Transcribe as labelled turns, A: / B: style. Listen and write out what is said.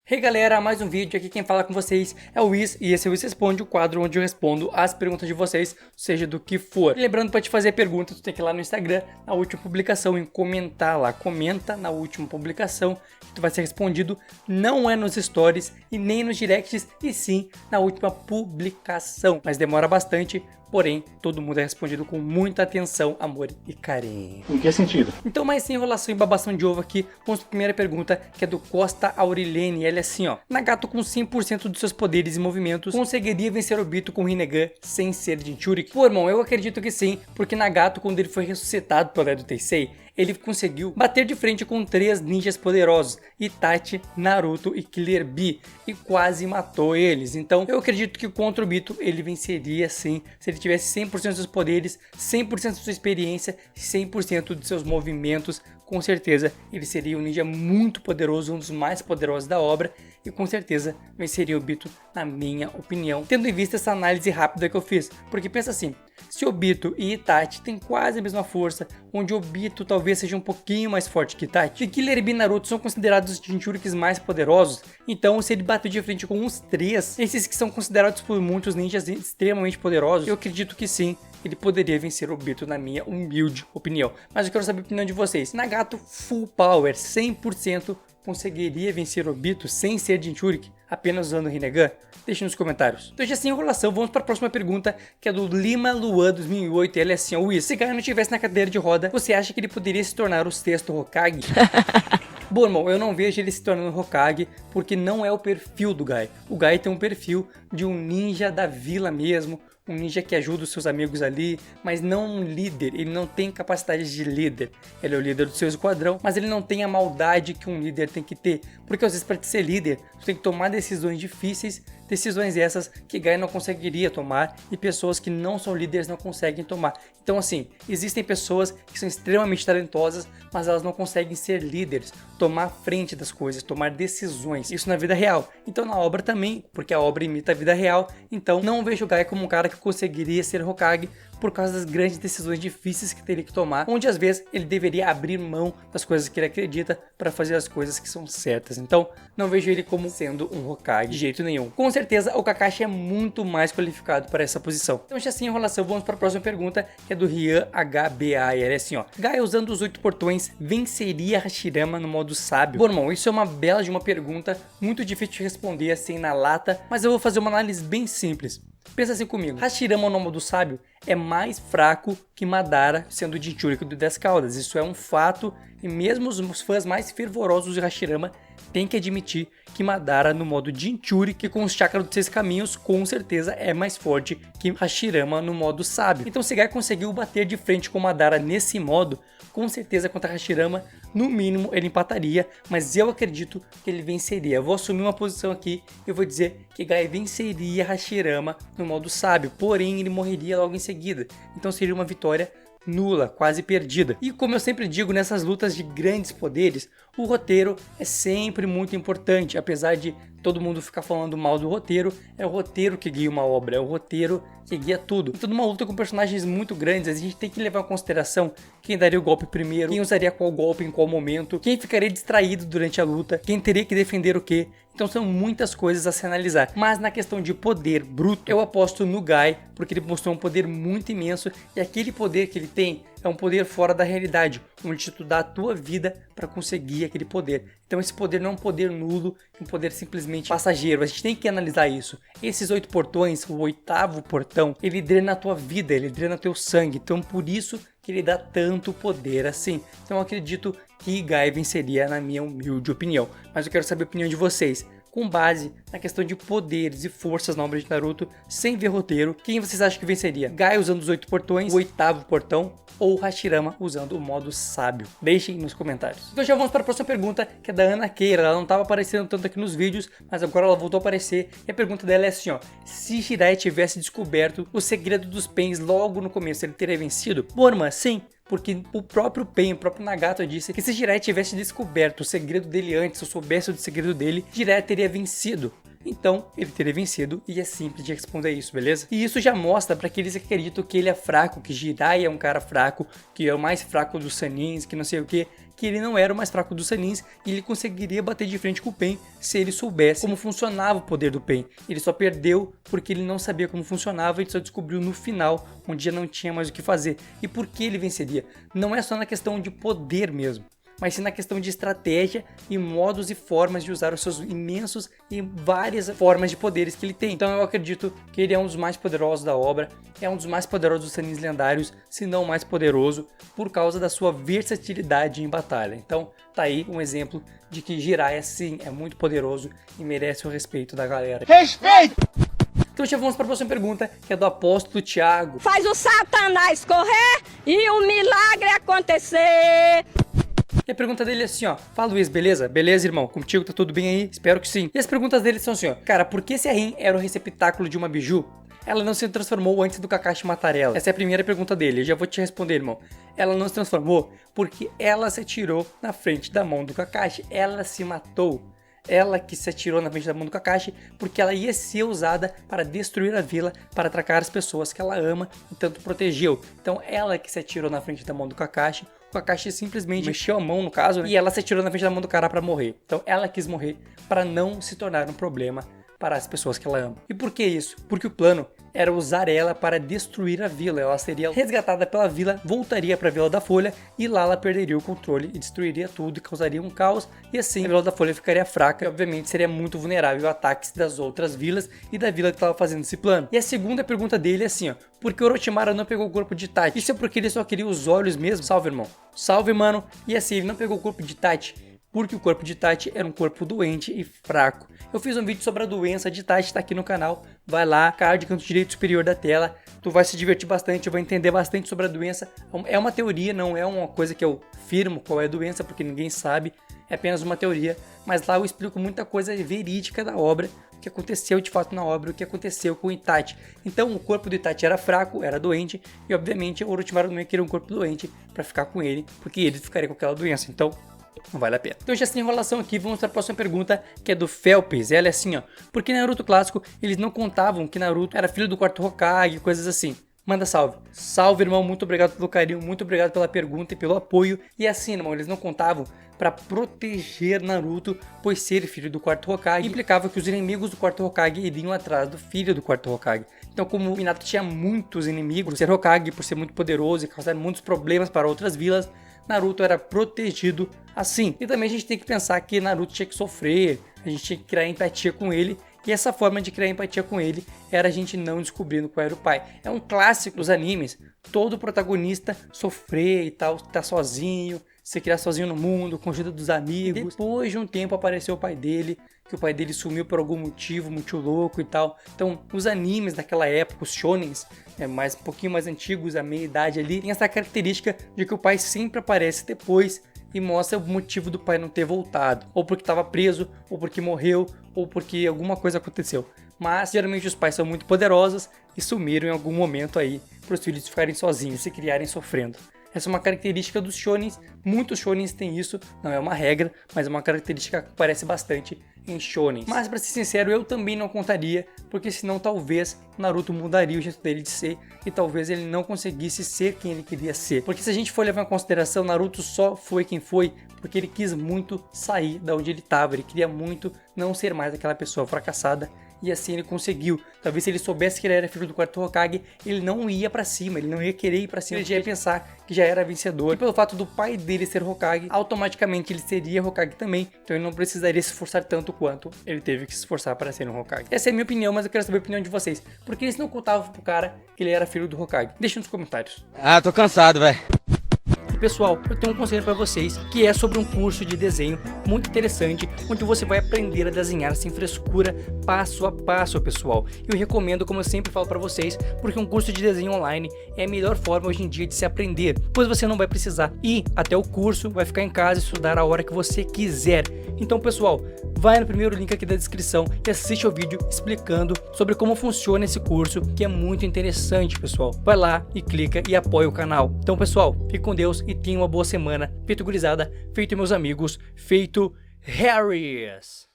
A: Hey galera, mais um vídeo. Aqui quem fala com vocês é o Wiz e esse é o Wiz Responde, o quadro onde eu respondo as perguntas de vocês, seja do que for. E lembrando, para te fazer pergunta, tu tem que ir lá no Instagram, na última publicação, e comentar lá. Comenta na última publicação que tu vai ser respondido. Não é nos stories e nem nos directs, e sim na última publicação. Mas demora bastante, porém todo mundo é respondido com muita atenção, amor e carinho.
B: Em que sentido?
A: Então, mais sem enrolação e babação de ovo aqui, vamos para a primeira pergunta, que é do Costa Aurilene. Ele é assim, ó: Nagato com 100% dos seus poderes e movimentos conseguiria vencer Obito com Rinnegan sem ser Jinchuriki? Pô, irmão, eu acredito que sim, porque Nagato, quando ele foi ressuscitado pelo Edo Tensei, ele conseguiu bater de frente com 3 ninjas poderosos, Itachi, Naruto e Killer Bee, e quase matou eles. Então eu acredito que contra o Obito ele venceria sim, se ele tivesse 100% dos poderes, 100% da sua experiência, 100% dos seus movimentos. Com certeza ele seria um ninja muito poderoso, um dos mais poderosos da obra, e com certeza venceria o Obito, na minha opinião, tendo em vista essa análise rápida que eu fiz. Porque pensa assim, se Obito e Itachi têm quase a mesma força, onde Obito talvez seja um pouquinho mais forte que Itachi, e Killer Bee e Naruto são considerados os Jinchurikis mais poderosos, então se ele bater de frente com uns 3, esses que são considerados por muitos ninjas extremamente poderosos, eu acredito que sim, ele poderia vencer o Obito, na minha humilde opinião. Mas eu quero saber a opinião de vocês. Nagato Full Power 100% conseguiria vencer o Obito sem ser Jinchuriki, apenas usando o Rinnegan? Deixe nos comentários. Então, já sem enrolação, vamos para a próxima pergunta, que é do Lima Luan 2008. Ele é assim: Wiz, se Gaia não estivesse na cadeira de roda, você acha que ele poderia se tornar o 6º Hokage? Bom, irmão, eu não vejo ele se tornando Hokage, porque não é o perfil do Gai. O Gai tem um perfil de um ninja da vila mesmo, um ninja que ajuda os seus amigos ali, mas não um líder. Ele não tem capacidade de líder. Ele é o líder do seu esquadrão, mas ele não tem a maldade que um líder tem que ter. Porque às vezes, para ser líder, tu tem que tomar decisões difíceis, decisões essas que Gai não conseguiria tomar, e pessoas que não são líderes não conseguem tomar. Então assim, existem pessoas que são extremamente talentosas, mas elas não conseguem ser líderes, tomar frente das coisas, tomar decisões. Isso na vida real. Então na obra também, porque a obra imita a vida real. Então não vejo o Gai como um cara que conseguiria ser Hokage, por causa das grandes decisões difíceis que teria que tomar, onde às vezes ele deveria abrir mão das coisas que ele acredita para fazer as coisas que são certas. Então não vejo ele como sendo um Hokage de jeito nenhum. Com certeza o Kakashi é muito mais qualificado para essa posição. Então, já sem enrolação, vamos para a próxima pergunta, que é do Rian HBA. Ele é assim, ó: Gai usando os 8 portões venceria Hashirama no modo sábio? Bom, irmão, isso é uma bela de uma pergunta, muito difícil de responder assim na lata, mas eu vou fazer uma análise bem simples. Pensa assim comigo, Hashirama no modo sábio é mais fraco que Madara, sendo o Jinchuriki do 10 caudas. Isso é um fato, e mesmo os fãs mais fervorosos de Hashirama têm que admitir que Madara no modo Jinchuriki com os chakras dos 6 caminhos com certeza é mais forte que Hashirama no modo sábio. Então se Gai conseguiu bater de frente com Madara nesse modo, com certeza contra Hashirama, no mínimo ele empataria, mas eu acredito que ele venceria. Eu vou assumir uma posição aqui e vou dizer que Gai venceria Hashirama no modo sábio, porém ele morreria logo em seguida. Então seria uma vitória nula, quase perdida. E como eu sempre digo, nessas lutas de grandes poderes, o roteiro é sempre muito importante. Apesar de todo mundo ficar falando mal do roteiro, é o roteiro que guia uma obra, é o roteiro que guia tudo. Então, numa luta com personagens muito grandes, a gente tem que levar em consideração quem daria o golpe primeiro, quem usaria qual golpe em qual momento, quem ficaria distraído durante a luta, quem teria que defender o quê. Então são muitas coisas a se analisar. Mas na questão de poder bruto, eu aposto no Gai, porque ele mostrou um poder muito imenso, e aquele poder que ele tem é um poder fora da realidade, onde tu dá a tua vida para conseguir aquele poder. Então esse poder não é um poder nulo, é um poder simplesmente passageiro. A gente tem que analisar isso. Esses 8 portões, o 8º portão, ele drena a tua vida, ele drena teu sangue. Então por isso que ele dá tanto poder assim. Então eu acredito que Gai venceria, na minha humilde opinião. Mas eu quero saber a opinião de vocês. Com base na questão de poderes e forças na obra de Naruto, sem ver roteiro, quem vocês acham que venceria? Gai usando os 8 portões, o 8º portão, ou Hashirama usando o modo sábio? Deixem nos comentários. Então já vamos para a próxima pergunta, que é da Ana Keira. Ela não estava aparecendo tanto aqui nos vídeos, mas agora ela voltou a aparecer. E a pergunta dela é assim, ó: se Jiraiya tivesse descoberto o segredo dos Pains logo no começo, ele teria vencido? Bom, irmã, sim. Porque o próprio Pain, o próprio Nagato disse que se Jiraiya tivesse descoberto o segredo dele antes, ou soubesse do segredo dele, Jiraiya teria vencido. então ele teria vencido e é simples de responder isso, beleza? E isso já mostra para aqueles que acreditam que ele é fraco, que Jiraiya é um cara fraco, que é o mais fraco dos Sanins, que não sei o que ele não era o mais fraco dos Sanins e ele conseguiria bater de frente com o Pain se ele soubesse como funcionava o poder do Pain. Ele só perdeu porque ele não sabia como funcionava e ele só descobriu no final, onde já não tinha mais o que fazer. E por que ele venceria? Não é só na questão de poder mesmo, mas sim na questão de estratégia e modos e formas de usar os seus imensos e várias formas de poderes que ele tem. Então eu acredito que ele é um dos mais poderosos da obra, é um dos mais poderosos dos Sanins lendários, se não o mais poderoso, por causa da sua versatilidade em batalha. Então tá aí um exemplo de que Jiraiya sim é muito poderoso e merece o respeito da galera.
B: Respeito!
A: Então já vamos para a próxima pergunta, que é do apóstolo Tiago.
C: Faz o Satanás correr e o milagre acontecer.
A: E a pergunta dele é assim, ó. Fala, Luiz, beleza? Beleza, irmão? Contigo tá tudo bem aí? Espero que sim. E as perguntas dele são assim, ó. Cara, por que se a Rin era o receptáculo de uma biju, ela não se transformou antes do Kakashi matar ela? Essa é a primeira pergunta dele. Eu já vou te responder, irmão. Ela não se transformou porque ela se atirou na frente da mão do Kakashi. Ela se matou. Ela que se atirou na frente da mão do Kakashi porque ela ia ser usada para destruir a vila, para atracar as pessoas que ela ama e tanto protegeu. Então ela que se atirou na frente da mão do Kakashi. O Kakashi simplesmente mexeu a mão, no caso, né? E ela se atirou na frente da mão do cara para morrer. Então ela quis morrer para não se tornar um problema para as pessoas que ela ama. E por que isso? Porque o plano era usar ela para destruir a vila. Ela seria resgatada pela vila, voltaria para a Vila da Folha e lá ela perderia o controle e destruiria tudo e causaria um caos. E assim a Vila da Folha ficaria fraca e obviamente seria muito vulnerável a ataques das outras vilas e da vila que estava fazendo esse plano. E a segunda pergunta dele é assim, ó. Por que Orochimaru não pegou o corpo de Itachi? Isso é porque ele só queria os olhos mesmo? Salve, irmão. Salve, mano. E assim, ele não pegou o corpo de Itachi porque o corpo de Itachi era um corpo doente e fraco. Eu fiz um vídeo sobre a doença de Itachi, tá aqui no canal. Vai lá, card canto direito superior da tela. Tu vai se divertir bastante, vai entender bastante sobre a doença. É uma teoria, não é uma coisa que eu firmo qual é a doença, porque ninguém sabe. É apenas uma teoria. Mas lá eu explico muita coisa verídica da obra, o que aconteceu de fato na obra, o que aconteceu com o Itachi. Então o corpo do Itachi era fraco, era doente, e obviamente o Orochimaru não ia querer um corpo doente pra ficar com ele, porque ele ficaria com aquela doença. Então não vale a pena. Então já sem enrolação aqui, vamos para a próxima pergunta, que é do Felps. Ela é assim, ó. Por que Naruto clássico eles não contavam que Naruto era filho do quarto Hokage, coisas assim? Manda salve. Salve, irmão, muito obrigado pelo carinho, muito obrigado pela pergunta e pelo apoio. E assim, irmão, eles não contavam para proteger Naruto, pois ser filho do quarto Hokage implicava que os inimigos do quarto Hokage iriam atrás do filho do quarto Hokage. Então, como o Minato tinha muitos inimigos por ser Hokage, por ser muito poderoso e causar muitos problemas para outras vilas, Naruto era protegido assim. E também a gente tem que pensar que Naruto tinha que sofrer, a gente tinha que criar empatia com ele. E essa forma de criar empatia com ele era a gente não descobrindo qual era o pai. É um clássico dos animes, todo protagonista sofrer e tal, estar sozinho, se criar sozinho no mundo, com a ajuda dos amigos. Depois de um tempo apareceu o pai dele, que o pai dele sumiu por algum motivo muito louco e tal. Então, os animes daquela época, os shonens, um pouquinho mais antigos, a meia idade ali, tem essa característica de que o pai sempre aparece depois e mostra o motivo do pai não ter voltado, ou porque estava preso, ou porque morreu, ou porque alguma coisa aconteceu. Mas geralmente os pais são muito poderosos e sumiram em algum momento aí para os filhos ficarem sozinhos, se criarem sofrendo. Essa é uma característica dos shonens, muitos shonens têm isso, não é uma regra, mas é uma característica que aparece bastante em shonens. Mas pra ser sincero, eu também não contaria, porque senão talvez Naruto mudaria o jeito dele de ser e talvez ele não conseguisse ser quem ele queria ser. Porque se a gente for levar em consideração, Naruto só foi quem foi porque ele quis muito sair da onde ele estava, ele queria muito não ser mais aquela pessoa fracassada. E assim ele conseguiu. Talvez se ele soubesse que ele era filho do quarto Hokage, ele não ia pra cima, ele não ia querer ir pra cima, ele já ia pensar que já era vencedor. E pelo fato do pai dele ser Hokage, automaticamente ele seria Hokage também, então ele não precisaria se esforçar tanto quanto ele teve que se esforçar para ser um Hokage. Essa é a minha opinião, mas eu quero saber a opinião de vocês. Por que eles não contavam pro cara que ele era filho do Hokage? Deixa nos comentários.
B: Ah, tô cansado, velho.
A: Pessoal, eu tenho um conselho para vocês, que é sobre um curso de desenho muito interessante, onde você vai aprender a desenhar sem frescura, passo a passo, pessoal. Eu recomendo, como eu sempre falo para vocês, porque um curso de desenho online é a melhor forma hoje em dia de se aprender, pois você não vai precisar ir até o curso, vai ficar em casa e estudar a hora que você quiser. Então, pessoal, vai no primeiro link aqui da descrição e assiste ao vídeo explicando sobre como funciona esse curso, que é muito interessante, pessoal. Vai lá e clica e apoia o canal. Então, pessoal, fique com Deus e tenha uma boa semana. Feito gurizada, feito meus amigos, feito Harris.